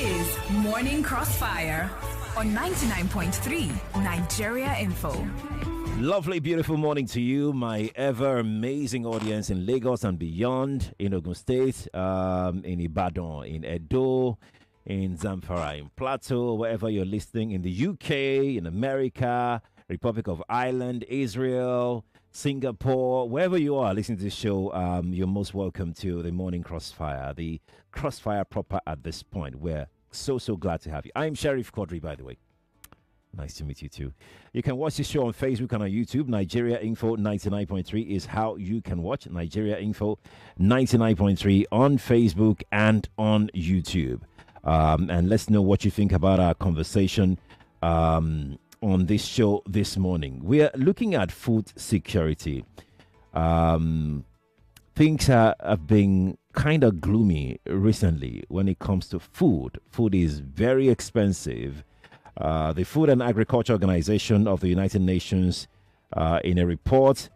is Morning Crossfire on 99.3 Nigeria Info. Lovely, beautiful morning to you, my ever amazing audience in Lagos and beyond, in Ogun State, in Ibadan, in Edo, in Zamfara, in Plateau, wherever you're listening, in the UK, in America, Republic of Ireland, Israel, Singapore, wherever you are listening to this show, you're most welcome to the Morning Crossfire, the Crossfire proper at this point. We're so glad to have you. I'm Sheriff Quadry, by the way. Nice to meet you too. You can watch this show on Facebook and on YouTube. Nigeria Info 99.3 is how you can watch Nigeria Info 99.3 on Facebook and on YouTube. And let's know what you think about our conversation on this show this morning. We are looking at food security. Things have been kind of gloomy recently when it comes to food. Food is very expensive. The Food and Agriculture Organization of the United Nations, in a report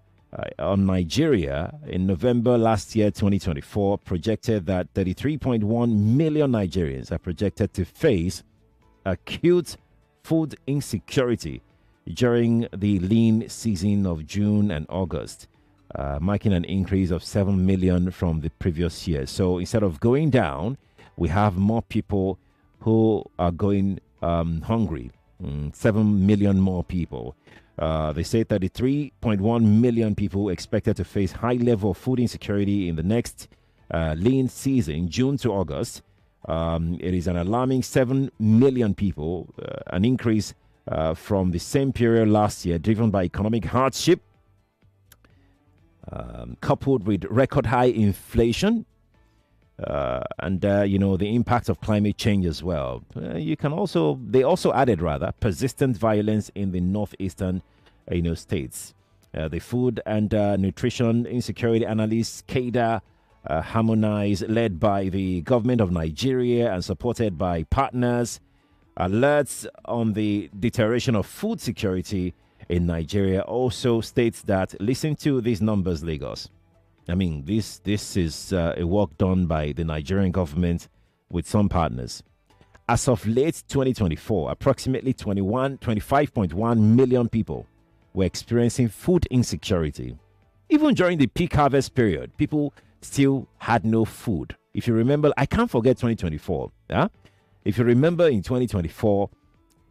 on Nigeria in November last year, 2024, projected that 33.1 million Nigerians are projected to face acute food insecurity during the lean season of June and August, marking an increase of 7 million from the previous year. So instead of going down, we have more people who are going hungry. 7 million more people. They say 33.1 million people expected to face high level of food insecurity in the next lean season, June to August. It is an alarming 7 million people, an increase from the same period last year, driven by economic hardship, coupled with record high inflation. And the impact of climate change as well. They also added persistent violence in the northeastern states. The Food and Nutrition Insecurity Analysts CADA Harmonize, led by the government of Nigeria and supported by partners, alerts on the deterioration of food security in Nigeria. Also states that, listen to these numbers, Lagos. I mean, this is a work done by the Nigerian government with some partners. As of late 2024, approximately 25.1 million people were experiencing food insecurity. Even during the peak harvest period, people still had no food. If you remember, I can't forget 2024. Yeah? If you remember in 2024,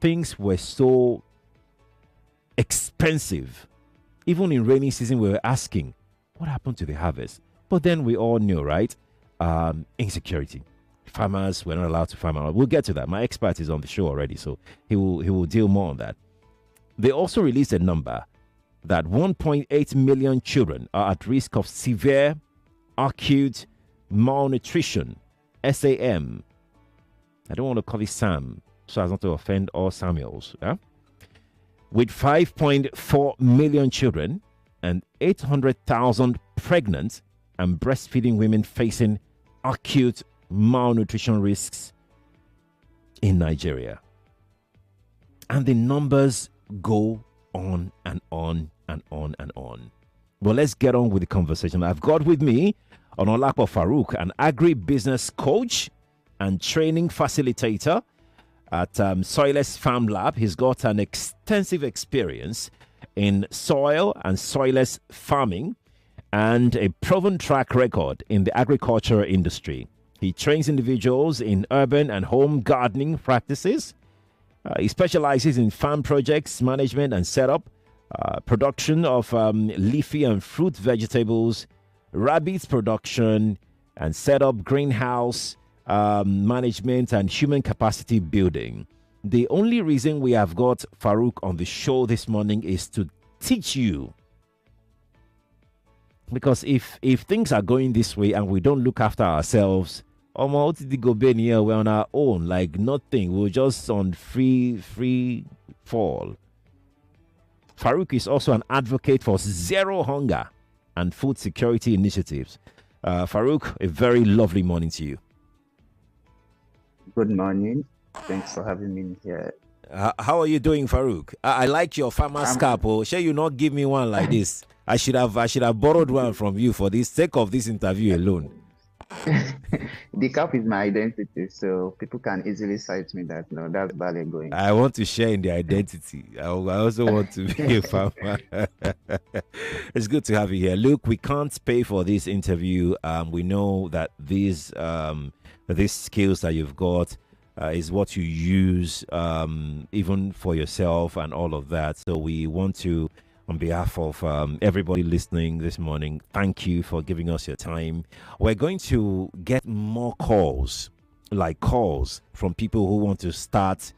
things were so expensive. Even in rainy season, we were asking, what happened to the harvest? But then we all knew, right? Insecurity. Farmers were not allowed to farm. We'll get to that. My expert is on the show already, so he will deal more on that. They also released a number that 1.8 million children are at risk of severe acute malnutrition, SAM. I don't want to call it Sam, so as not to offend all Samuels. Yeah? With 5.4 million children and 800,000 pregnant and breastfeeding women facing acute malnutrition risks in Nigeria. And the numbers go on and on and on and on. Well, let's get on with the conversation. I've got with me Onaolapo Farouq, an agribusiness coach and training facilitator at Soilless Farm Lab. He's got an extensive experience in soil and soilless farming and a proven track record in the agriculture industry. He trains individuals in urban and home gardening practices. He specializes in farm projects, management and setup, production of leafy and fruit vegetables, rabbit production and setup, greenhouse management and human capacity building. The only reason we have got Farouq on the show this morning is to teach you. Because if things are going this way and we don't look after ourselves, we're on our own, like nothing. We're just on free fall. Farouq is also an advocate for zero hunger and food security initiatives. Farouq, a very lovely morning to you. Good morning. Thanks for having me here. How are you doing, Farouq? I like your farmer's cap. Oh, shall you not give me one like this? I should have borrowed one from you for the sake of this interview alone. The cap is my identity, so people can easily cite me that no, that's ballet going. I want to share in the identity. I also want to be a farmer. It's good to have you here. Look, we can't pay for this interview. We know that these skills that you've got is what you use even for yourself and all of that. So we want to, on behalf of everybody listening this morning, thank you for giving us your time. We're going to get more calls, like calls from people who want to start,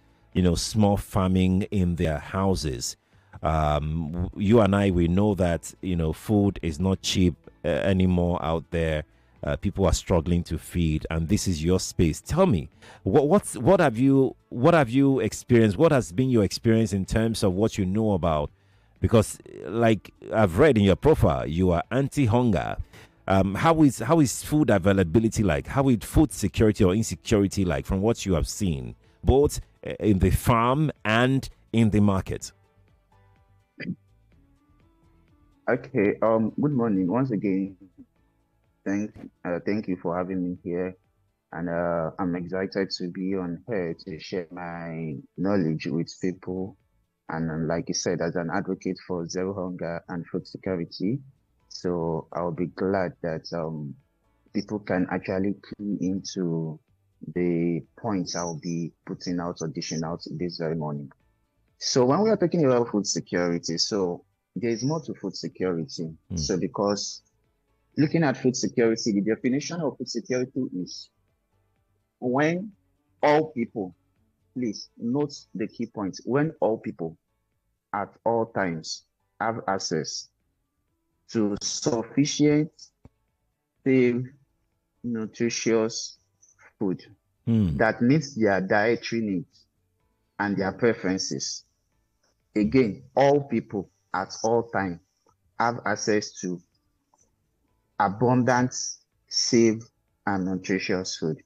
small farming in their houses. You and I, we know that food is not cheap anymore out there. People are struggling to feed, and this is your space. Tell me, what have you experienced? What has been your experience in terms of what you know about? Because, like I've read in your profile, you are anti-hunger. How is food availability like? How is food security or insecurity like from what you have seen, both in the farm and in the market? Okay. Good morning once again. Thank you for having me here, and I'm excited to be on here to share my knowledge with people. And like you said, as an advocate for zero hunger and food security, so I'll be glad that people can actually key into the points I'll be putting out or dishing out this very morning. So when we are talking about food security, so there is more to food security. So because looking at food security, the definition of food security is when all people, please note the key points, when all people at all times have access to sufficient, safe, nutritious food that meets their dietary needs and their preferences. Again, all people at all time have access to abundant, safe, and nutritious food.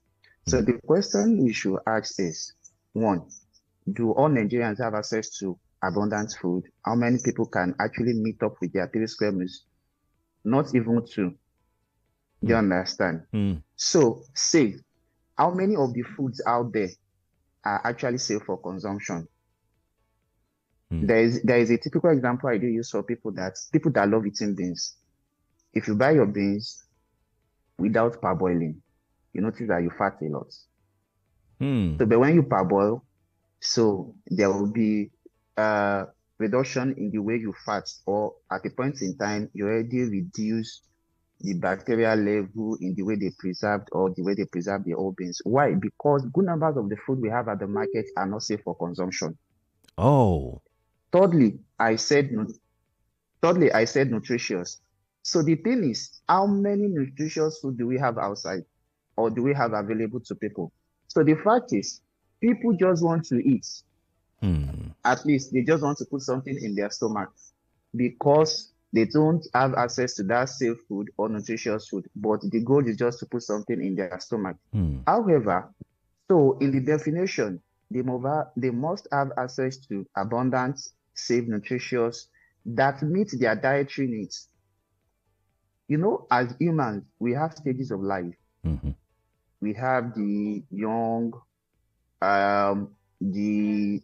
So the question we should ask is, one, do all Nigerians have access to abundant food? How many people can actually meet up with their 3 square meals? Not even two. Do you understand? So, safe. How many of the foods out there are actually safe for consumption? There is a typical example I do use for people that love eating beans. If you buy your beans without parboiling, you notice that you fat a lot. So, but when you parboil, so there will be a reduction in the way you fat, or at a point in time, you already reduce the bacterial level in the way they preserved or the way they preserve the old beans. Why? Because good numbers of the food we have at the market are not safe for consumption. Oh. Thirdly, I said nutritious. So the thing is, how many nutritious food do we have outside, or do we have available to people? So the fact is, people just want to eat. At least they just want to put something in their stomach because they don't have access to that safe food or nutritious food. But the goal is just to put something in their stomach. However, so in the definition, they must have access to abundant, safe, nutritious that meet their dietary needs. As humans, we have stages of life. We have the young, the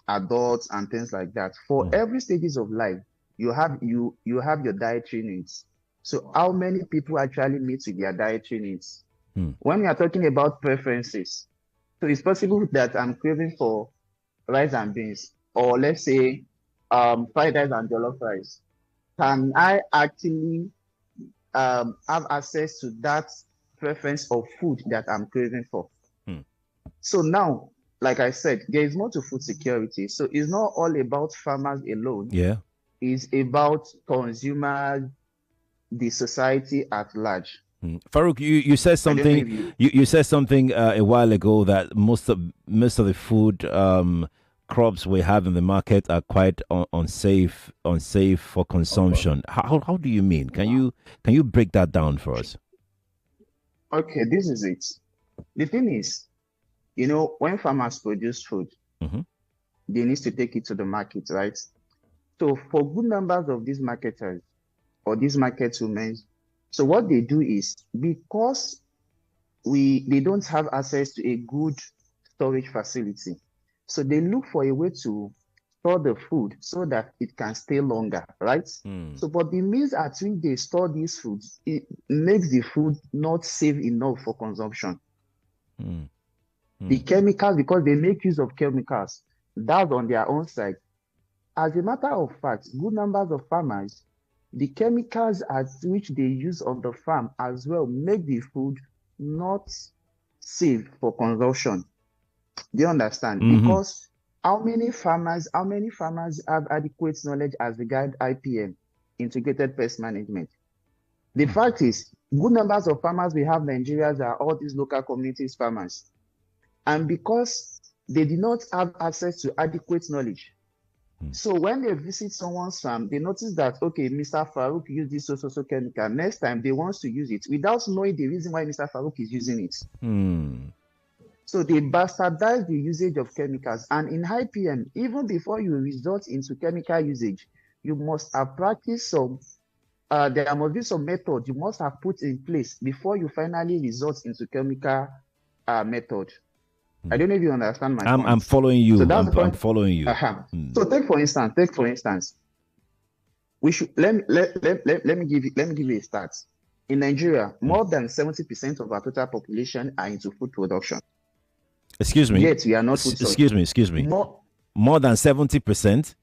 adults, and things like that. For every stages of life, you have your dietary needs. So how many people actually meet with their dietary needs? When we are talking about preferences, so it's possible that I'm craving for rice and beans, or let's say fried rice and jollof rice. Can I actually have access to that preference of food that I'm craving for? So now, like I said, there is more to food security. So it's not all about farmers alone. Yeah. It's about consumers, the society at large. Farouq, you said something. You said something a while ago that most of the food crops we have in the market are quite unsafe for consumption. How do you mean? Can you break that down for us? Okay, this is it. The thing is, when farmers produce food, they need to take it to the market, right? So for good numbers of these marketers or these market women, so what they do is, because they don't have access to a good storage facility. So they look for a way to store the food so that it can stay longer, right? So, but the means at which they store these foods, it makes the food not safe enough for consumption. The chemicals, because they make use of chemicals, that's on their own side. As a matter of fact, good numbers of farmers, the chemicals at which they use on the farm as well make the food not safe for consumption. Do you understand? Because how many farmers have adequate knowledge as regards IPM, integrated pest management? The fact is, good numbers of farmers we have in Nigeria are all these local communities farmers. And because they did not have access to adequate knowledge, so when they visit someone's farm, they notice that, okay, Mr. Farouq used this so chemical. Next time they want to use it without knowing the reason why Mr. Farouq is using it. So they bastardize the usage of chemicals. And in high PM, even before you resort into chemical usage, you must have practiced some, there must be some method you must have put in place before you finally resort into chemical method. I don't know if you understand my point. I'm following you. So that's I'm following you. So take for instance, we should let me give you a stat. In Nigeria, more than 70% of our total population are into food production. Excuse me. Yet we are not food excuse me. More than 70%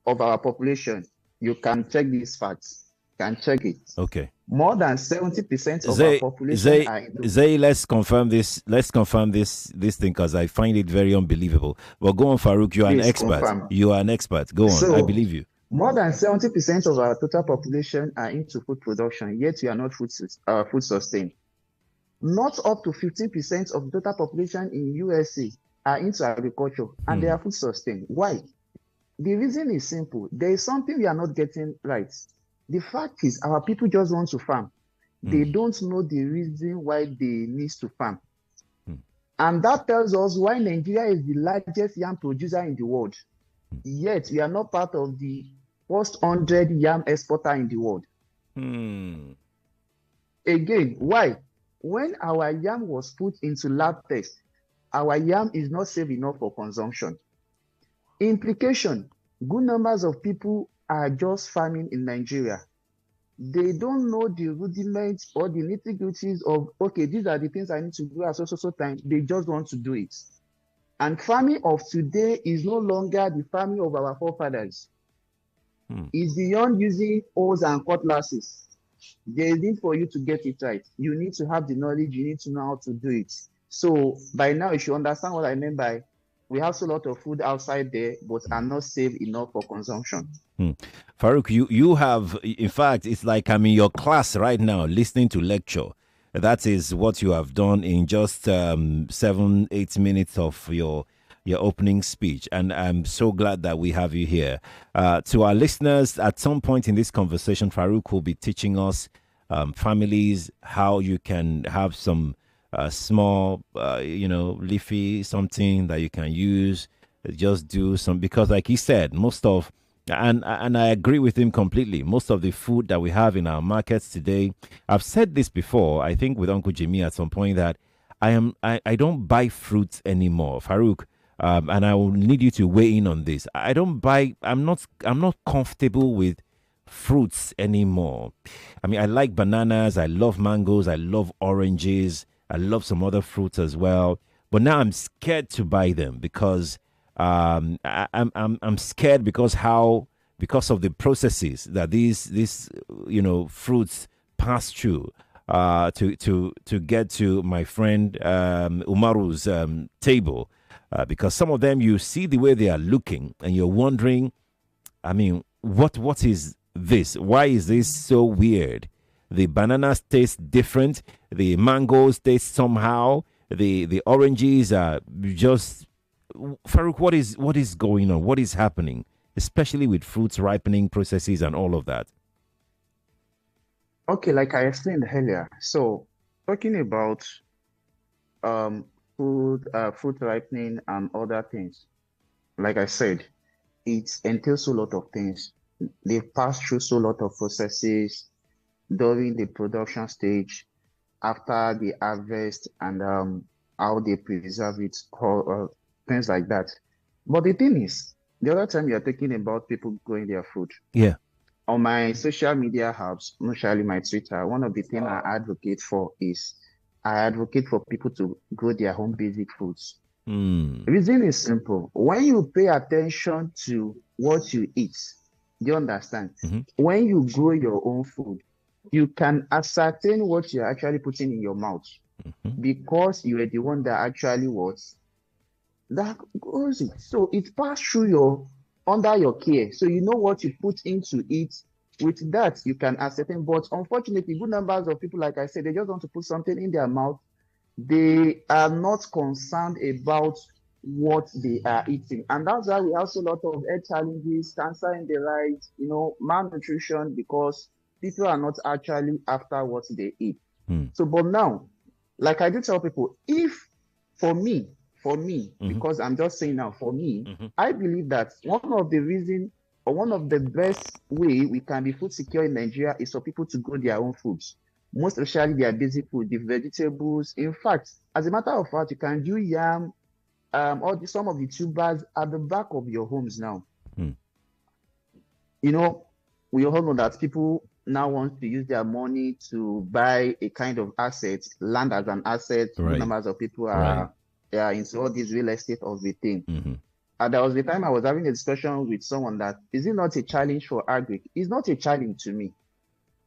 of our population. You can check these facts. You can check it. Okay. More than 70% of our population are into. Zay, let's confirm this. Let's confirm this thing because I find it very unbelievable. But go on, Farouq. You are an expert. Confirm. You are an expert. Go on. So, I believe you. More than 70% of our total population are into food production, yet we are not food sustained. Not up to 15% of the total population in USA are into agriculture and they are food sustained. Why? The reason is simple. There is something we are not getting right. The fact is our people just want to farm. They don't know the reason why they need to farm. And that tells us why Nigeria is the largest yam producer in the world. Yet we are not part of the first 100 yam exporter in the world. Again, why? When our yam was put into lab test, our yam is not safe enough for consumption. Implication, good numbers of people are just farming in Nigeria. They don't know the rudiments or the nitty-gritties of, okay, these are the things I need to do at so time. They just want to do it. And farming of today is no longer the farming of our forefathers. It's beyond using hoes and cutlasses. There is need for you to get it right. You need to have the knowledge. You need to know how to do it. So by now, you should understand what I mean by we have so lot of food outside there, but are not safe enough for consumption. Farouq, you have, in fact, it's like I'm in your class right now, listening to lecture. That is what you have done in just 7-8 minutes of your opening speech, and I'm so glad that we have you here. To our listeners, at some point in this conversation, Farouq will be teaching us families how you can have some small, leafy something that you can use. Just do some, because like he said, most of, and I agree with him completely. Most of the food that we have in our markets today, I've said this before, I think with Uncle Jimmy at some point, that I don't buy fruits anymore, Farouq. And I will need you to weigh in on this. I'm not comfortable with fruits anymore. I mean, I like bananas, I love mangoes, I love oranges, I love some other fruits as well. But now I'm scared to buy them because I'm scared because of the processes that these fruits pass through to get to my friend Umaru's table. Because some of them, you see the way they are looking and you're wondering, I mean, what is this? Why is this so weird? The bananas taste different. The mangoes taste somehow. The oranges are just... Farouq, what is going on? What is happening? Especially with fruits ripening processes and all of that. Okay, like I explained earlier. So, talking about fruit ripening and other things. Like I said, it entails a lot of things. They pass through so lot of processes during the production stage. after the harvest and how they preserve it, or things like that. But the thing is, the other time you're talking about people growing their food. Yeah. On my social media hubs, especially my Twitter, one of the things I advocate for is I advocate for people to grow their own basic foods. The reason is simple. When you pay attention to what you eat, do you understand? When you grow your own food, you can ascertain what you're actually putting in your mouth because you are the one that actually that grows it. So it passed through under your care. So you know what you put into it. With that, you can ascertain. But unfortunately, good numbers of people, like I said, they just want to put something in their mouth. They are not concerned about what they are eating. And that's why we have a lot of health challenges, cancer in the rise, malnutrition, because people are not actually after what they eat. So, but now, like I do tell people, if for me, because I'm just saying now, for me, I believe that one of the reasons or one of the best way we can be food secure in Nigeria is for people to grow their own foods, most especially their basic food, the vegetables. In fact, as a matter of fact, you can do yam, some of the tubers at the back of your homes now. We all know that people now want to use their money to buy a kind of asset, land as an asset. Right. Numbers of people are into all this real estate of the thing. And there was the time I was having a discussion with someone that, is it not a challenge for Agri? It's not a challenge to me.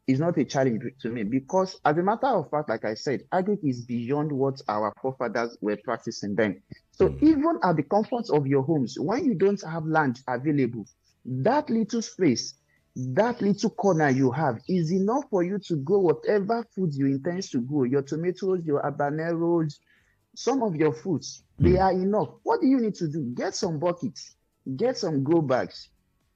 It's not a challenge to me because, as a matter of fact, like I said, Agri is beyond what our forefathers were practicing then. So even at the comfort of your homes, when you don't have land available, that little space, that little corner you have is enough for you to grow whatever food you intend to grow. Your tomatoes, your habaneros, some of your fruits, they are enough. What do you need to do? Get some buckets, get some grow bags.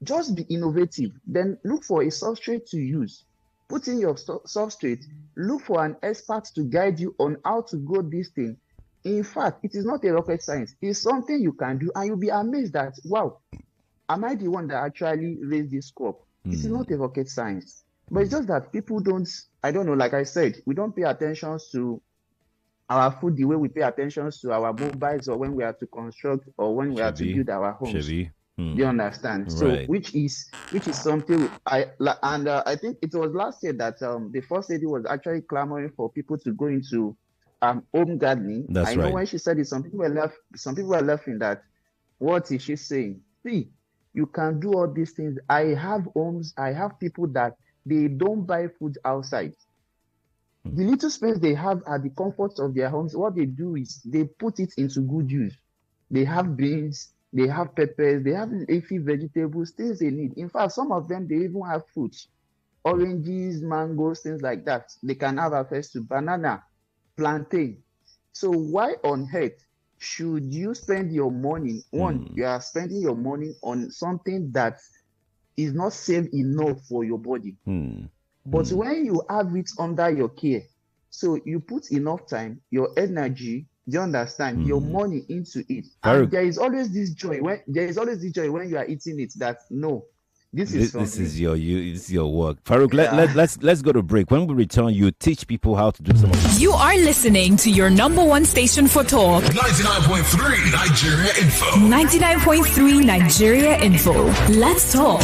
Just be innovative. Then look for a substrate to use. Put in your substrate. Look for an expert to guide you on how to grow this thing. In fact, it is not a rocket science. It's something you can do, and you'll be amazed that, wow, am I the one that actually raised this crop? It is not a rocket science. But it's just that people don't, I don't know, like I said, we don't pay attention to our food the way we pay attention to our mobiles or when we are to construct or when we are to build our homes. Do you understand? Right. So which is something I think it was last year that the first lady was actually clamoring for people to go into home gardening. That's I know when she said it, some people were laughing that, what is she saying? See, you can do all these things. I have homes, I have people that they don't buy food outside. The little space they have at the comfort of their homes, what they do is they put it into good use. They have beans, they have peppers, they have leafy vegetables, things they need. In fact, some of them, they even have fruits, oranges, mangoes, things like that. They can have access to banana, plantain. So why on earth should you spend your money? One, you are spending your money on something that is not safe enough for your body. But when you have it under your care, so you put enough time, your energy, do you understand, your money into it. And there is always this joy when you are eating it that no, this is your work. Farouq, let's go to break. When we return, you teach people how to do some of this. You are listening to your number one station for talk. 99.3 Nigeria Info. 99.3 Nigeria Info. Let's talk.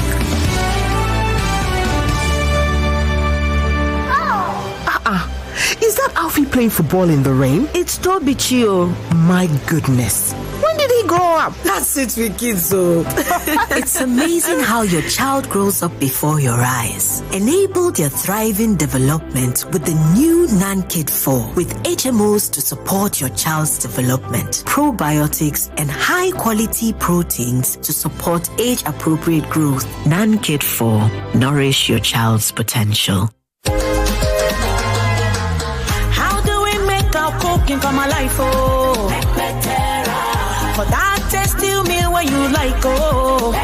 Is that Alfie playing football in the rain? It's Toby Chio. My goodness. When did he grow up? That's it with kids, so. It's amazing how your child grows up before your eyes. Enable their thriving development with the new NanKid 4 with HMOs to support your child's development, probiotics, and high-quality proteins to support age-appropriate growth. NanKid 4. Nourish your child's potential. Cooking for my life, oh. For that tasty meal where you like, oh. I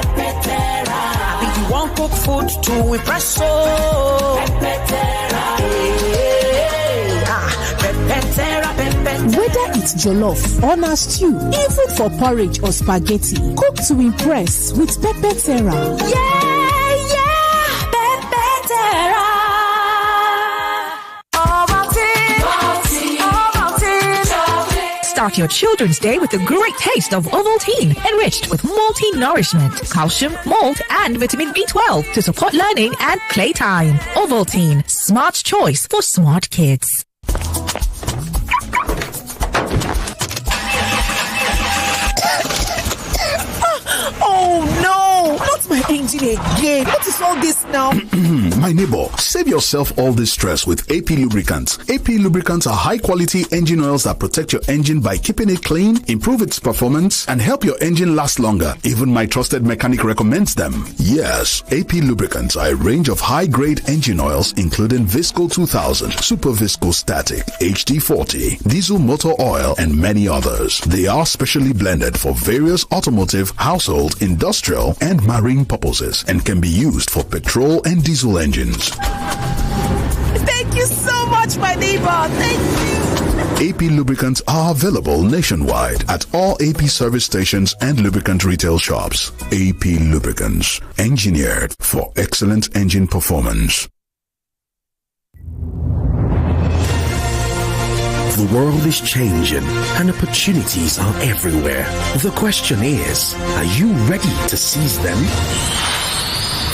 mean, you want cook food to impress, oh. Whether it's jollof or na stew, even for porridge or spaghetti, cook to impress with Pepper Terra. Pepper Terra. Start your children's day with a great taste of Ovaltine, enriched with multi-nourishment, calcium, malt, and vitamin B12 to support learning and playtime. Ovaltine, smart choice for smart kids. Oh no, not my engine again. What is all this now? My neighbor, save yourself all this stress with AP lubricants. AP lubricants are high quality engine oils that protect your engine by keeping it clean, improve its performance, and help your engine last longer. Even my trusted mechanic recommends them. Yes, AP lubricants are a range of high grade engine oils including Visco 2000, Super Visco Static, HD40, Diesel Motor Oil, and many others. They are specially blended for various automotive, household, industrial, and marine purposes and can be used for petrol and diesel engines. Thank you so much, my neighbor. Thank you. AP lubricants are available nationwide at all AP service stations and lubricant retail shops. AP lubricants, engineered for excellent engine performance. The world is changing and opportunities are everywhere. The question is, are you ready to seize them?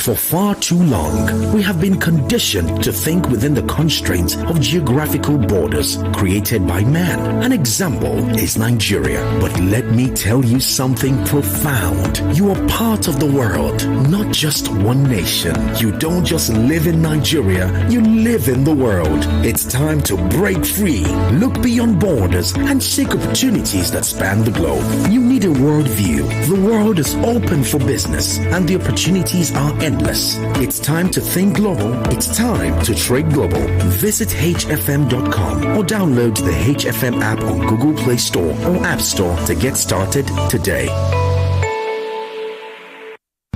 For far too long, we have been conditioned to think within the constraints of geographical borders created by man. An example is Nigeria. But let me tell you something profound. You are part of the world, not just one nation. You don't just live in Nigeria, you live in the world. It's time to break free, look beyond borders, and seek opportunities that span the globe. You need a worldview. The world is open for business, and the opportunities are endless. It's time to think global. It's time to trade global. Visit hfm.com or download the HFM app on Google Play Store or App Store to get started today.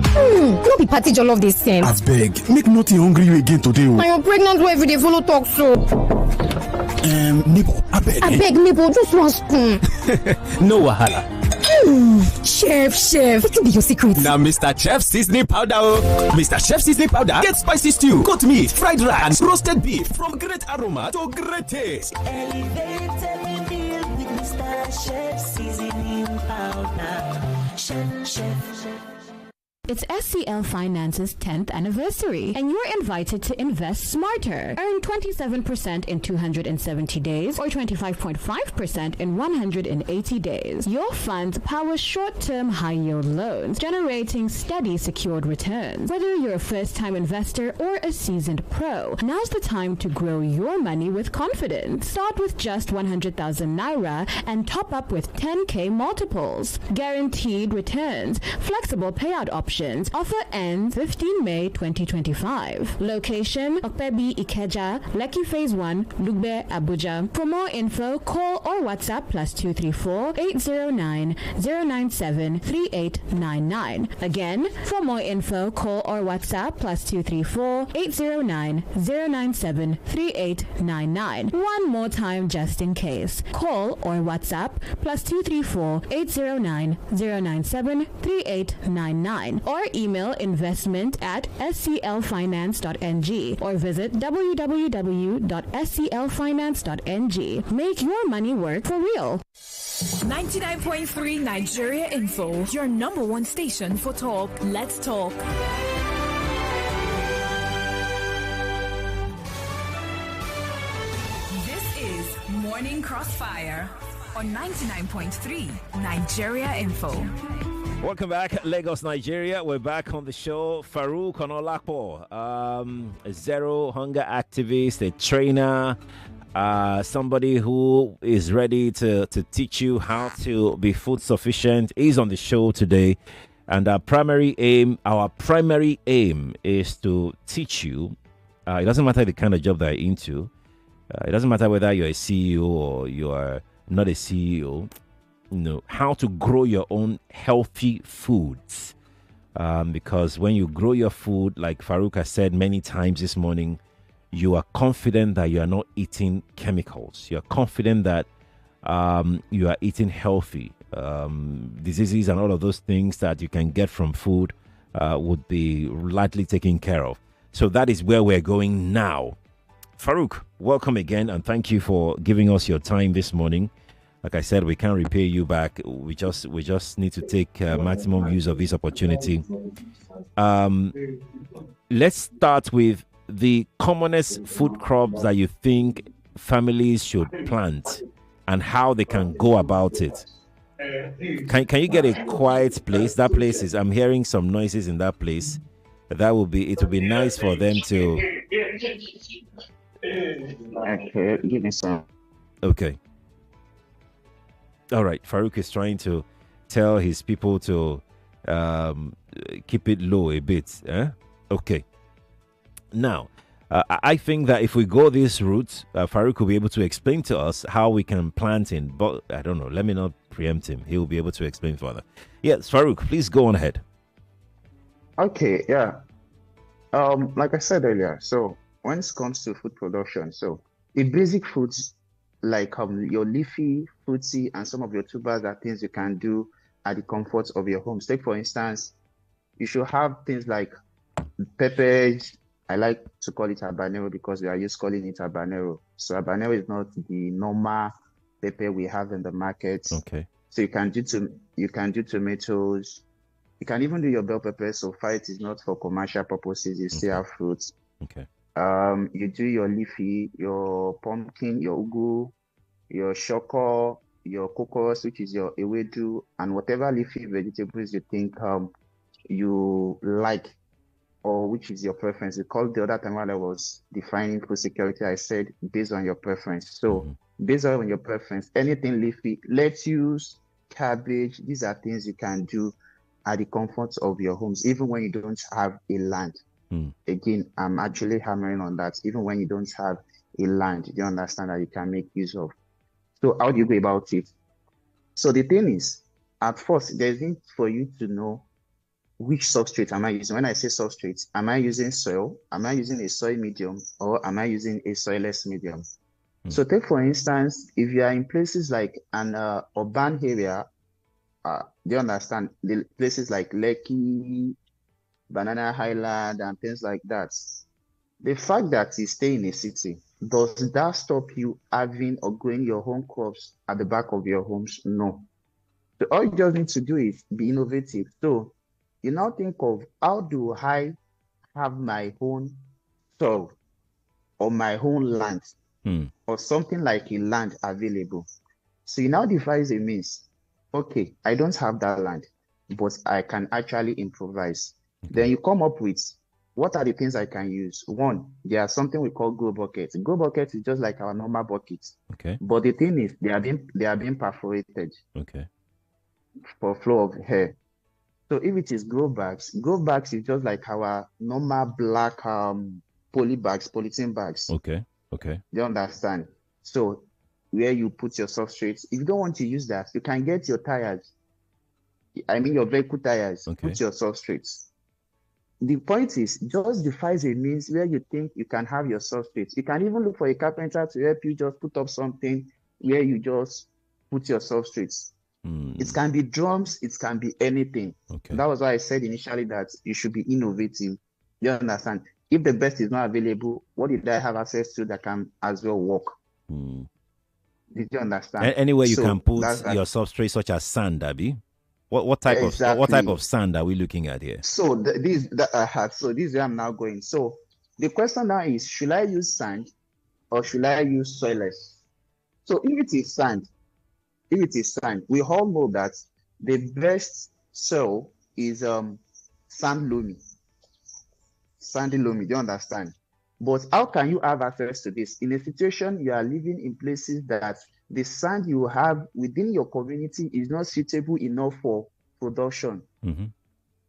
No be party jollof this same. As beg, make nothing hungry you again today. I'm pregnant where every day follow talk so. Neighbor, I beg neighbor, just one spoon. No wahala. Chef, what be your secret? Now, Mr. Chef Seasoning Powder. Mr. Chef Seasoning Powder. Get spicy stew, goat meat, fried rice, and roasted beef from great aroma to great taste. Elevate every meal with Mr. Chef Seasoning Powder. Chef. It's SCL Finance's 10th anniversary, and you're invited to invest smarter. Earn 27% in 270 days or 25.5% in 180 days. Your funds power short-term high-yield loans, generating steady secured returns. Whether you're a first-time investor or a seasoned pro, now's the time to grow your money with confidence. Start with just 100,000 Naira and top up with 10K multiples. Guaranteed returns, flexible payout options. Offer ends 15 May 2025. Location, Okpebi Ikeja, Lekki Phase 1, Lugbe, Abuja. For more info, call or WhatsApp +234 809 097 3899. Again, for more info, call or WhatsApp +234 809 097 3899. One more time just in case. Call or WhatsApp +234 809 097 3899. Or email investment@sclfinance.ng or visit www.sclfinance.ng. Make your money work for real. 99.3 Nigeria Info, your number one station for talk. Let's talk. This is Morning Crossfire on 99.3 Nigeria Info. Welcome back, Lagos, Nigeria. We're back on the show. Farouq Onaolapo, a zero hunger activist, a trainer, somebody who is ready to teach you how to be food sufficient, is on the show today. And our primary aim is to teach you. It doesn't matter the kind of job that you're into. It doesn't matter whether you're a CEO or you are not a CEO. How to grow your own healthy foods, because when you grow your food, like Farouq has said many times this morning, you are confident that you are not eating chemicals. You are confident that you are eating healthy. Diseases and all of those things that you can get from food would be lightly taken care of. So that is where we're going now. Farouq, welcome again, and thank you for giving us your time this morning. Like I said, we can't repay you back. We just need to take maximum use of this opportunity. Let's start with the commonest food crops that you think families should plant and how they can go about it. Can you get a quiet place? That place is, I'm hearing some noises in that place. It will be nice for them to. Okay, give me some. Okay. All right. Farouq is trying to tell his people to keep it low a bit. Okay. Now, I think that if we go this route, Farouq will be able to explain to us how we can plant in. But I don't know. Let me not preempt him. He will be able to explain further. Yes, Farouq, please go on ahead. Okay, yeah. Like I said earlier, so when it comes to food production, so the basic foods like your leafy, fruity, and some of your tubers are things you can do at the comfort of your home. Take for instance, you should have things like peppers. I like to call it habanero because we are used calling it habanero. So habanero is not the normal pepper we have in the market. Okay. So you can do tomatoes. You can even do your bell pepper. So far it is not for commercial purposes. You still have fruits. Okay. You do your leafy, your pumpkin, your ugu, your shoko, your kokos, which is your ewedu, and whatever leafy vegetables you think you like, or which is your preference. Because the other time while I was defining food security, I said based on your preference. So based on your preference, anything leafy, lettuce, cabbage, these are things you can do at the comfort of your homes, even when you don't have a land. Again, I'm actually hammering on that. Even when you don't have a land, you understand that you can make use of. So how do you go about it? So the thing is, at first, there's need for you to know which substrate am I using. When I say substrate, am I using soil? Am I using a soil medium? Or am I using a soilless medium? So take for instance, if you are in places like an urban area, do you understand? The places like Lekki, Banana Highland, and things like that. The fact that you stay in a city, does that stop you having or growing your own crops at the back of your homes? No. So all you just need to do is be innovative. So you now think of, how do I have my own soil or my own land or something like a land available? So you now devise a means. Okay, I don't have that land, but I can actually improvise. Then you come up with, what are the things I can use? One, there's something we call grow buckets. Grow buckets is just like our normal buckets. Okay. But the thing is, they are being perforated. Okay. For flow of air. So if it is grow bags is just like our normal black polythene bags. Okay. Okay. You understand? So where you put your substrates, if you don't want to use that, you can get your tires. I mean your vehicle tires. Okay. Put your substrates. The point is, just devise a means where you think you can have your substrates. You can even look for a carpenter to help you just put up something where you just put your substrates. It can be drums, it can be anything. Okay. That was why I said initially that you should be innovative. You understand? If the best is not available, what did I have access to that can as well work? Did you understand? Anywhere you can put your substrate, such as sand, Abby. What type of sand are we looking at here? So this is where I'm now going. So the question now is, should I use sand or should I use soilless? So if it is sand, we all know that the best soil is sandy loamy. Do you understand? But how can you have access to this? In a situation you are living in places that the sand you have within your community is not suitable enough for production.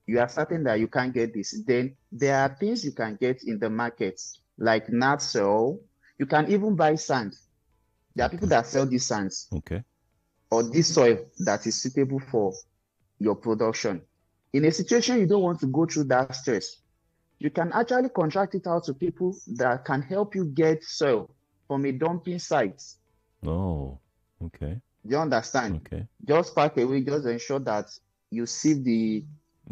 You are certain that you can't get this. Then there are things you can get in the market, like nut soil. You can even buy sand. There are people that sell these sands. Okay. Or this soil that is suitable for your production. In a situation you don't want to go through that stress, you can actually contract it out to people that can help you get soil from a dumping site. Oh, okay. Do you understand? Okay. Just pack away, just ensure that you sieve the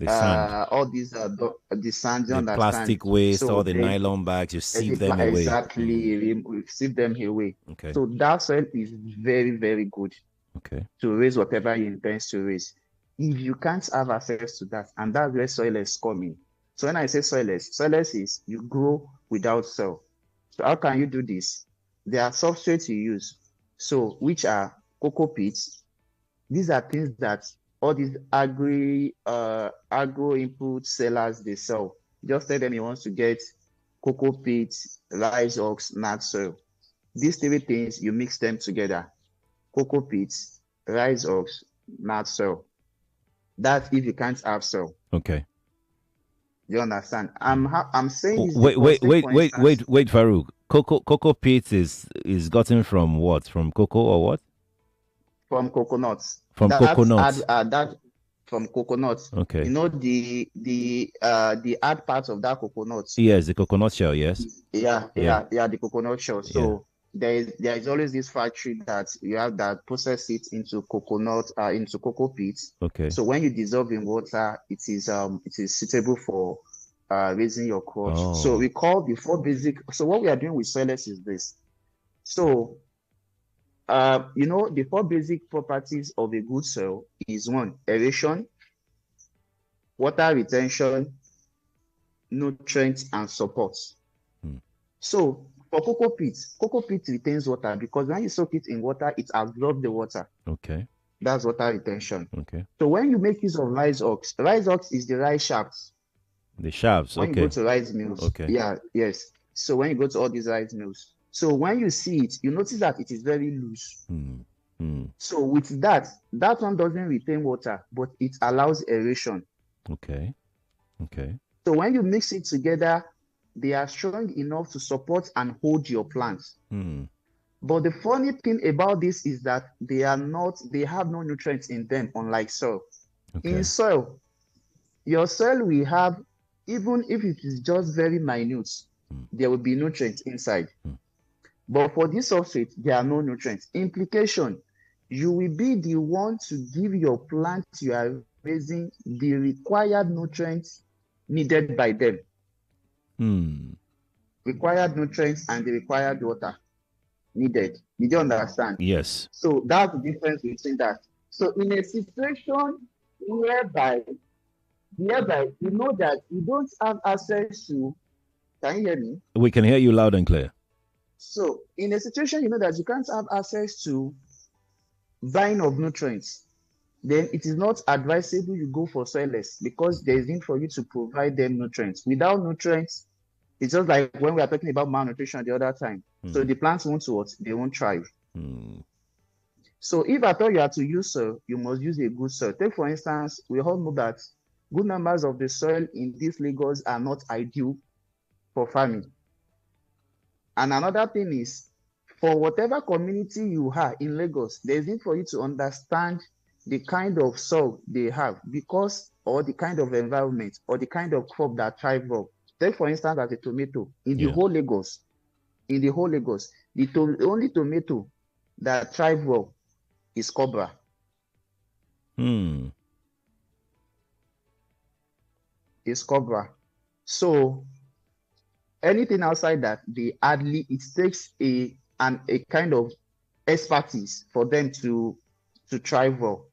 sand. All these the sand, you understand? Plastic waste, all the nylon bags, you sieve them away. Exactly, sieve them away. Okay. So that soil is very, very good. Okay. to raise whatever he intends to raise. If you can't have access to that, and that's where Soilless come in. So when I say Soilless is you grow without soil. So how can you do this? There are substrates you use, so which are cocoa pits. These are things that all these agro input sellers they sell. Just tell them he wants to get cocoa pits, rice husk, nut soil. These three things you mix them together: cocoa pits, rice husk, nut soil. That's if you can't have soil. Okay. You understand? I'm saying this wait, because wait, Farouq. Cocoa pits is gotten from what? From cocoa or what? From coconuts. From coconuts. That from coconuts. Okay. You know the hard part of that coconut. Yes, the coconut shell. Yes. Yeah, the coconut shell. So there is always this factory that you have that process it into into cocoa pits. Okay. So when you dissolve in water, it is suitable for raising your crops. Oh. So we call the four basic. So what we are doing with Soilless is this. So the four basic properties of a good soil is one: aeration, water retention, nutrients, and support. So for cocoa pit retains water because when you soak it in water, it absorbs the water. Okay. That's water retention. Okay. So when you make use of rice husk is the rice shafts. The shafts. When okay. you go to rice mills. Okay. Yeah. Yes. So when you go to all these rice mills, so when you see it, you notice that it is very loose. So with that one doesn't retain water, but it allows aeration. Okay. Okay. So when you mix it together, they are strong enough to support and hold your plants. But the funny thing about this is that they have no nutrients in them, unlike soil. Okay. In soil, your soil will have, even if it is just very minute, there will be nutrients inside. But for this substrate, there are no nutrients. Implication, you will be the one to give your plant you are raising the required nutrients needed by them. Required nutrients and the required water needed. Did you understand? Yes. So that's the difference between that. So in a situation whereby you know that you don't have access to, can you hear me? We can hear you loud and clear. So in a situation you know that you can't have access to buying of nutrients, then it is not advisable you go for Soilless because there is need for you to provide them nutrients. Without nutrients, it's just like when we are talking about malnutrition the other time. So the plants won't what? They won't thrive. So if at all you have to use soil, you must use a good soil. Take for instance, we all know that good numbers of the soil in this Lagos are not ideal for farming. And another thing is, for whatever community you are in Lagos, there's need for you to understand the kind of soil they have or the kind of environment or the kind of crop that thrive well. Take for instance as a tomato in the whole Lagos. The only tomato that thrive well is Cobra. It's Cobra. So anything outside that, it takes a kind of expertise for them to thrive well.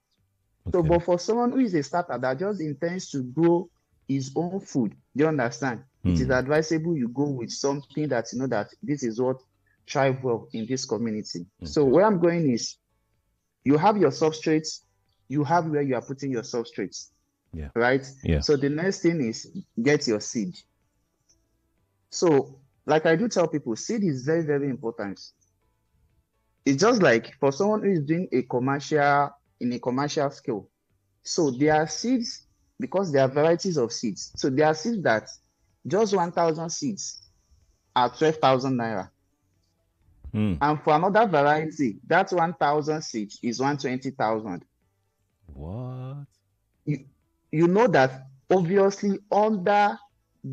Okay. So, but for someone who is a starter that just intends to grow his own food, do you understand? It is advisable you go with something that you know that this is what thrive well in this community. Okay. So where I'm going is, you have your substrates, you have where you are putting your substrates. Yeah. Right? Yeah. So the next thing is get your seed. So, like I do tell people, seed is very, very important. It's just like for someone who is doing in a commercial scale. So there are seeds, because there are varieties of seeds. So there are seeds that just 1,000 seeds are 12,000 naira. And for another variety, that 1,000 seeds is 120,000. What? You know that obviously under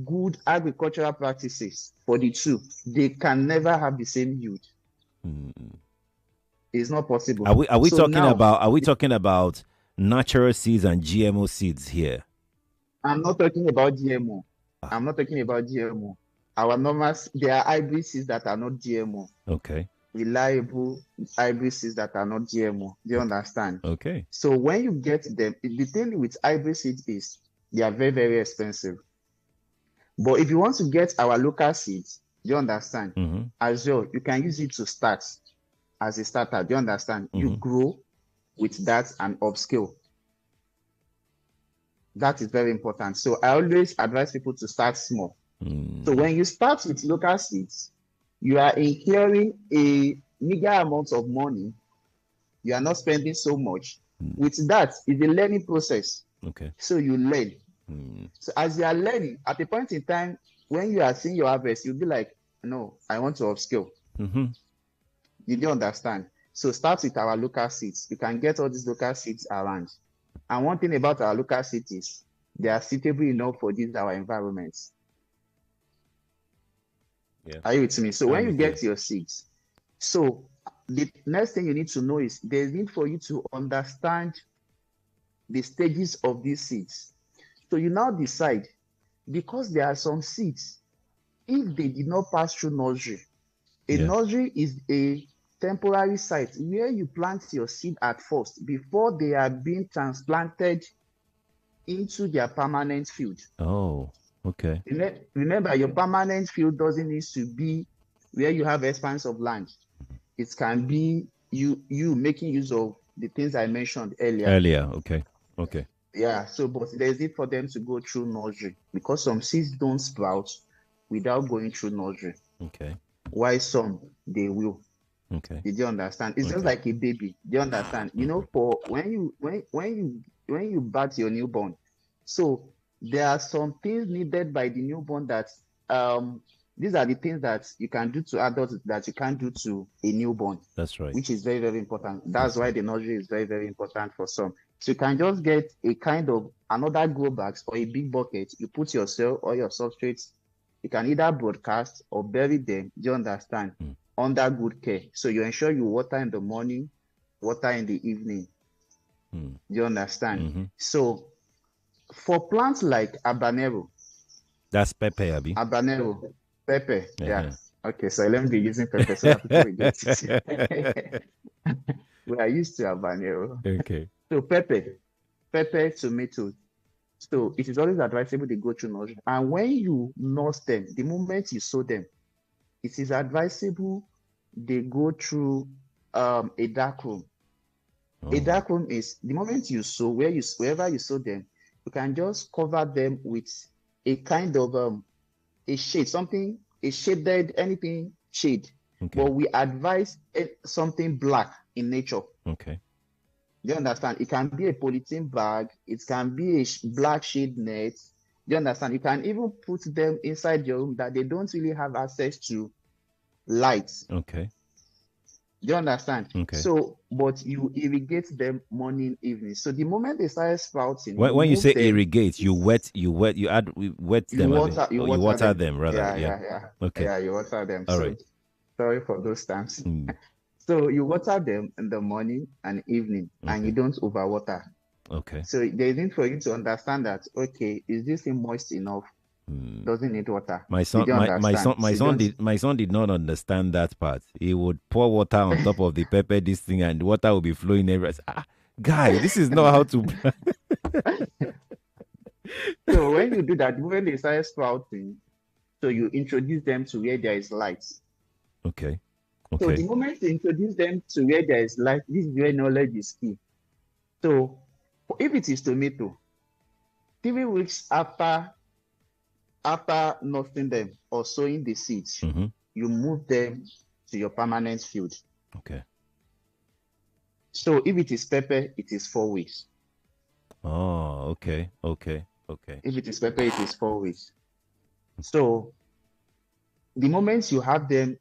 good agricultural practices for the two, they can never have the same yield. It's not possible. Are we talking about natural seeds and GMO seeds here? I'm not talking about GMO. I'm not talking about GMO. Our normal, there are hybrid seeds that are not GMO. Okay. reliable hybrid seeds that are not GMO. Do you understand? Okay. So when you get them, the thing with hybrid seeds is they are very, very expensive. But if you want to get our local seeds, do you understand? As well, you can use it to start as a starter. Do you understand? You grow with that and upscale. That is very important. So I always advise people to start small. So when you start with local seeds, you are incurring a meager amount of money. You are not spending so much. With that, it's a learning process. Okay. So you learn. So as you are learning, at a point in time, when you are seeing your harvest, you'll be like, no, I want to upscale. Did you understand? So start with our local seeds. You can get all these local seeds around. And one thing about our local seeds is they are suitable enough for our environments. Yeah. Are you with me? So when you get your seeds, so the next thing you need to know is there's need for you to understand the stages of these seeds. So you now decide, because there are some seeds, if they did not pass through nursery, nursery is a temporary site where you plant your seed at first before they are being transplanted into their permanent field. Oh, okay. Remember, your permanent field doesn't need to be where you have expanse of land. It can be you making use of the things I mentioned earlier. Okay. Yeah, so but there's need for them to go through nursery because some seeds don't sprout without going through nursery. Okay. Why some they will. Okay. Did you understand? It's just like a baby. Do you understand? You know, for when you birth your newborn, so there are some things needed by the newborn that these are the things that you can do to adults that you can't do to a newborn. That's right. Which is very, very important. That's why the nursery is very, very important for some. So you can just get a kind of another grow bags or a big bucket. You put your cell or your substrates. You can either broadcast or bury them. Do you understand? Under good care. So you ensure you water in the morning, water in the evening. Do you understand? So for plants like habanero. That's pepper, Abi. Habanero. Pepper. Yeah. Okay, so let me be using pepper so that people will get it. We are used to habanero. Okay. So pepper, tomato. So it is always advisable they go through nursery. And when you nurse them, the moment you sow them, it is advisable they go through a dark room. A dark room is the moment you sow, wherever you sow them, you can just cover them with a kind of a shade, a shaded, anything shade. Okay. But we advise something black in nature. Okay. Do you understand? It can be a polythene bag. It can be a black shade net. Do you understand? You can even put them inside your room that they don't really have access to light. Okay. Do you understand? Okay. So, but you irrigate them morning, evening. So the moment they start sprouting, when you say them, irrigate, you wet them. You water them rather. Yeah. Okay. Yeah, you water them. All so, right. Sorry for those terms. So you water them in the morning and evening, and you don't overwater. Okay. So there's need for you to understand that, okay, is this thing moist enough? Doesn't need water. My son did not understand that part. He would pour water on top of the pepper, this thing, and water will be flowing everywhere. Guy, this is not how to. So when you do that, when they start sprouting, so you introduce them to where there is light. Okay. So the moment you introduce them to where there is light, this is where knowledge is key. So if it is tomato, 3 weeks after nursing them or sowing the seeds, you move them to your permanent field. Okay. So if it is pepper, it is 4 weeks. Oh, okay. If it is pepper, it is 4 weeks. So the moment you have them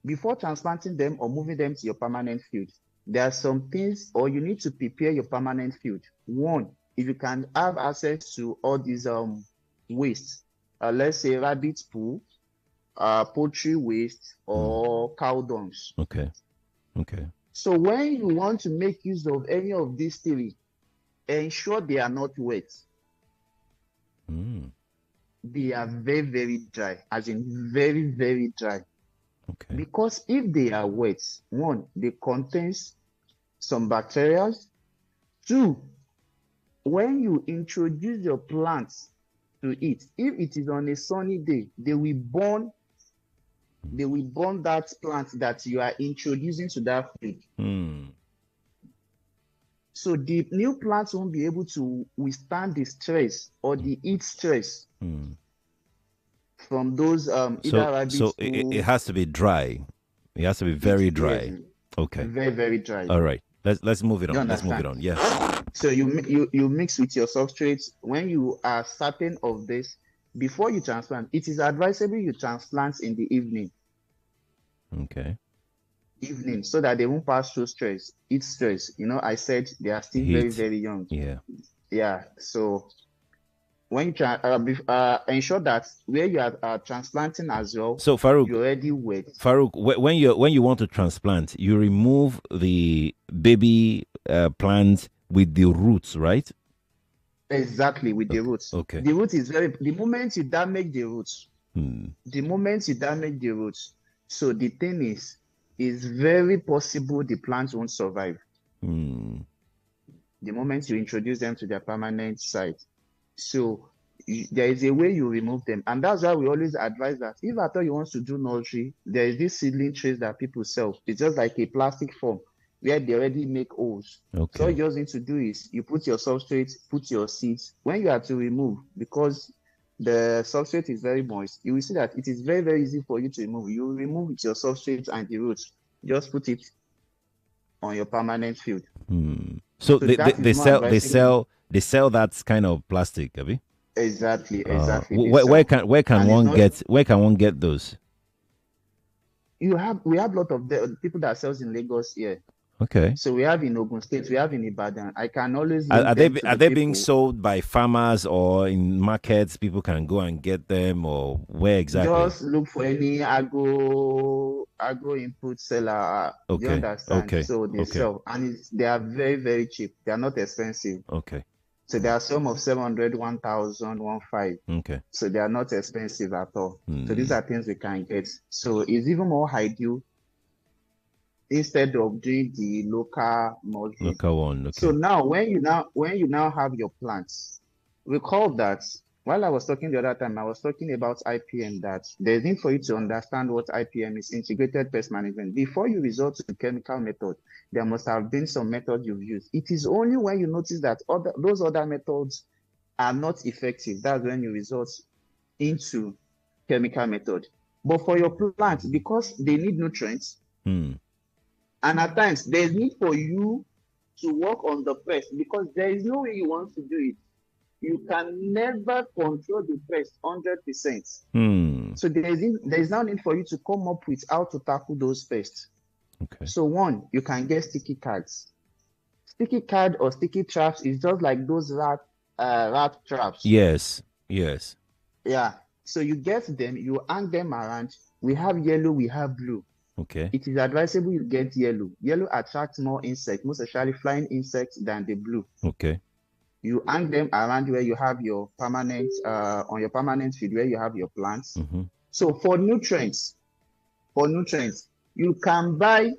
before transplanting them or moving them to your permanent field, there are some things, or you need to prepare your permanent field. One, if you can have access to all these waste, let's say rabbit poo, poultry waste, or cow dungs. Okay. So when you want to make use of any of these three, ensure they are not wet. They are very, very dry, as in very, very dry. Okay. Because if they are wet, one, they contains some bacteria. Two, when you introduce your plants to it, if it is on a sunny day, they will burn that plant that you are introducing to that food. So the new plants won't be able to withstand the stress or the heat stress from those either rabbits. So it has to be dry. It has to be very dry. Yes, Okay. very, very dry. All right. Let's move it on. You Let's move it understand? on. Yes. So you mix with your substrates when you are certain of this before you transplant. It is advisable you transplant in the evening. Okay. Evening, so that they won't pass through heat stress. I said they are still very, very young. Yeah. So when you ensure that where you are transplanting as well, so Farouq, you're already wet. Farouq, when you want to transplant, you remove the baby plant with the roots, right? Exactly, with the roots. Okay. The root is the moment you damage the roots, so the thing is very possible the plants won't survive. The moment you introduce them to their permanent site. So there is a way you remove them. And that's why we always advise that if at all you want to do nursery, there is this seedling trays that people sell. It's just like a plastic form where they already make holes. Okay. So all you just need to do is you put your substrate, put your seeds. When you have to remove, because the substrate is very moist, you will see that it is very, very easy for you to remove. You remove with your substrate and the roots. Just put it on your permanent field. So they sell that kind of plastic, Abi? Exactly. Where can one get those? We have a lot of people that sells in Lagos here. Okay. So we have in Ogun State, we have in Ibadan. I can always are they being sold by farmers or in markets? People can go and get them, or where exactly? Just look for any agro input seller. Okay. You understand? Okay. So they sell, and they are very, very cheap. They are not expensive. Okay. So there are some of 700, 1,000, 1,500. Okay. So they are not expensive at all. So these are things we can get. So it's even more ideal instead of doing the local mulching. Local one. Okay. So now when you now have your plants, recall that while I was talking the other time, I was talking about IPM, that there's need for you to understand what IPM is, integrated pest management. Before you resort to the chemical method, there must have been some method you've used. It is only when you notice that those other methods are not effective, that's when you resort into chemical method. But for your plants, because they need nutrients, and at times there's need for you to work on the pest, because there is no way you want to do it. You can never control the pest 100%. So there is now need for you to come up with how to tackle those pests. Okay. So one, you can get sticky cards. Sticky card or sticky traps is just like those rat traps. Yes. Yeah. So you get them, you hang them around. We have yellow, we have blue. Okay. It is advisable you get yellow. Yellow attracts more insects, most especially flying insects, than the blue. Okay. You hang them around where you have your permanent, on your permanent field where you have your plants. So for nutrients, you can buy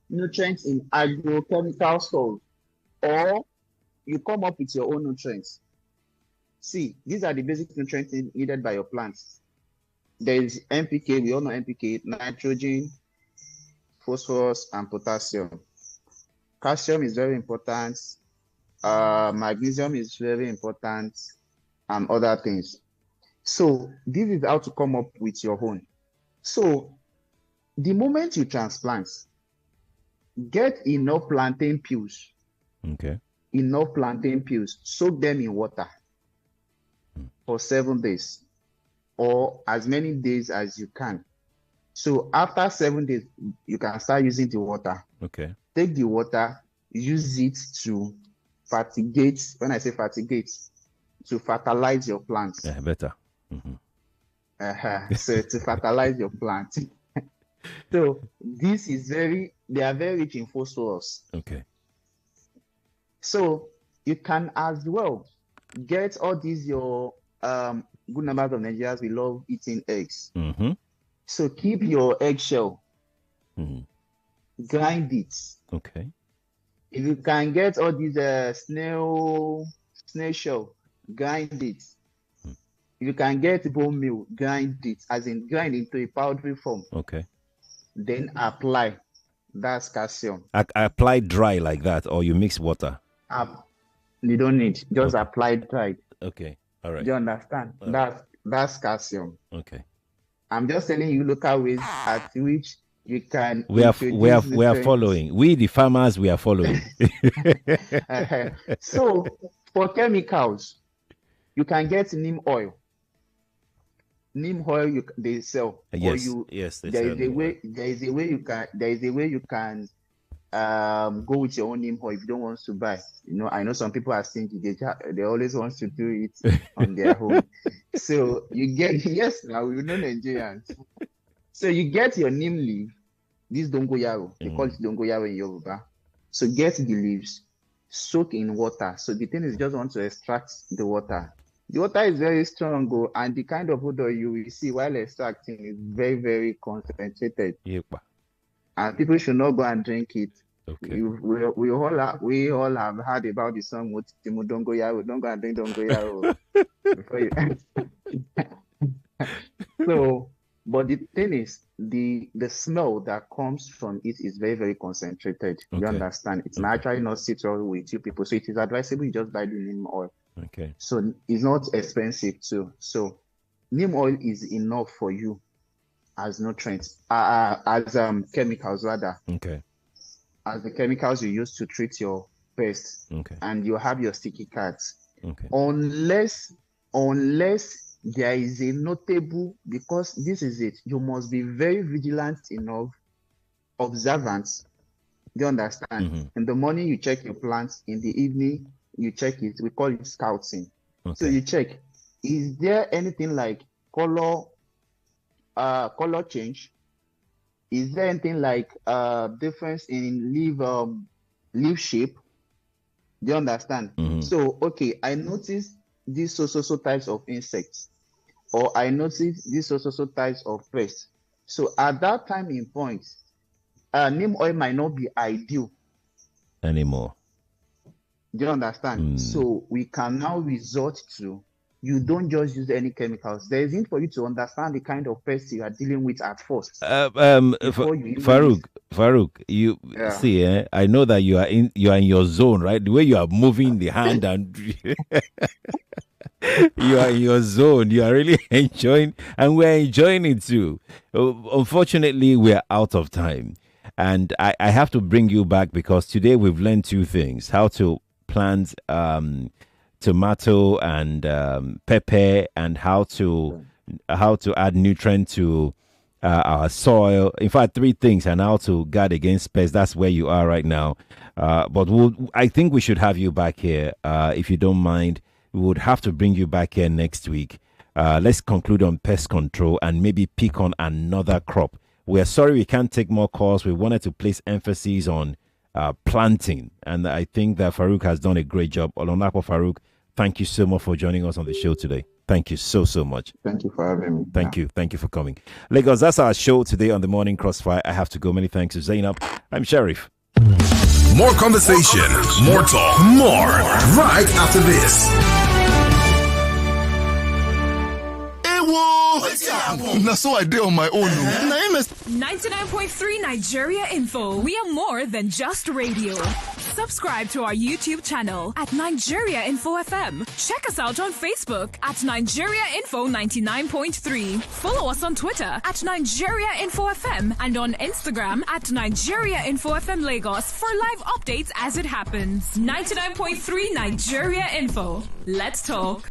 nutrients in agrochemical stores, or you come up with your own nutrients. See, these are the basic nutrients needed by your plants. There is NPK, we all know NPK, nitrogen, phosphorus, and potassium. Calcium is very important. Magnesium is very important, and other things. So this is how to come up with your own. So the moment you transplant, get enough plantain peels. Okay. Enough plantain peels. Soak them in water for 7 days, or as many days as you can. So after 7 days, you can start using the water. Okay. Take the water, use it to fertigate. When I say fertigate, to fertilize your plants. Yeah, better. So to fertilize your plant. So this is they are very rich in phosphorus. Okay. So you can as well get all these your good numbers of Nigerians, we love eating eggs. So keep your eggshell grind it. Okay. If you can get all these snail shell, grind it. If you can get bone meal, grind it, as in grind into a powdery form. Okay. Then apply. That's calcium. I apply dry like that, or you mix water? You don't need. Just apply dry. Okay. All right. Do you understand? That's calcium. Okay. I'm just telling you local ways at which you can. We are following. We the farmers, we are following. So for chemicals, you can get neem oil. Neem oil they sell. Yes. There is a way you can go with your own neem oil if you don't want to buy. I know some people are stingy. They always want to do it on their own. So you get now we know Nigerians. So you get your neem leaf. This dongoyaro. They call it dongoyaro in Yoruba. So get the leaves, soak in water. So the thing is just want to extract the water. The water is very strong, and the kind of odor you will see while extracting is very, very concentrated. Yep. And people should not go and drink it. Okay. We all have heard about the song "Motimu Dongoyaro." Don't go and drink Dongoyaro before you. So, but the thing is, the smell that comes from it is very, very concentrated. You understand? It's naturally not sit well with you people, so it is advisable you just buy the neem oil. Okay. So it's not expensive too. So neem oil is enough for you as nutrients, as chemicals rather. Okay. As the chemicals you use to treat your pests. Okay. And you have your sticky cards. Okay. Unless there is a notable, because this is it, you must be very vigilant enough, observant. Do you understand? In the morning you check your plants, in the evening you check it. We call it scouting. Okay. So you check, is there anything like color change? Is there anything like difference in leaf shape? Do you understand? So okay, I noticed these so types of insects, or I noticed these so types of pests. So at that time in point, neem oil might not be ideal anymore. Do you understand? So we can now resort to, you don't just use any chemicals. There is need for you to understand the kind of pests you are dealing with at first. Farouq, you see, I know that you are in your zone, right? The way you are moving the hand and you are in your zone. You are really enjoying, and we're enjoying it too. Unfortunately, we're out of time, and I have to bring you back because today we've learned two things: how to plant tomato and pepper, and how to add nutrient to our soil. In fact, three things, and how to guard against pests. That's where you are right now. But I think we should have you back here, if you don't mind. We would have to bring you back here next week. Let's conclude on pest control and maybe pick on another crop. We are sorry we can't take more calls. We wanted to place emphasis on planting, and I think that Farouq has done a great job. Onaolapo Farouq, thank you so much for joining us on the show today. Thank you so much. Thank you for having me. Thank you for coming. Lagos, that's our show today on the Morning Crossfire. I have to go. Many thanks to Zainab. I'm Sheriff. More conversation, more talk, more right after this. Now so I did on my own. 99.3 Nigeria Info. We are more than just radio. Subscribe to our YouTube channel at Nigeria Info FM. Check us out on Facebook at Nigeria Info 99.3. Follow us on Twitter at Nigeria Info FM and on Instagram at Nigeria Info FM Lagos for live updates as it happens. 99.3 Nigeria Info. Let's talk.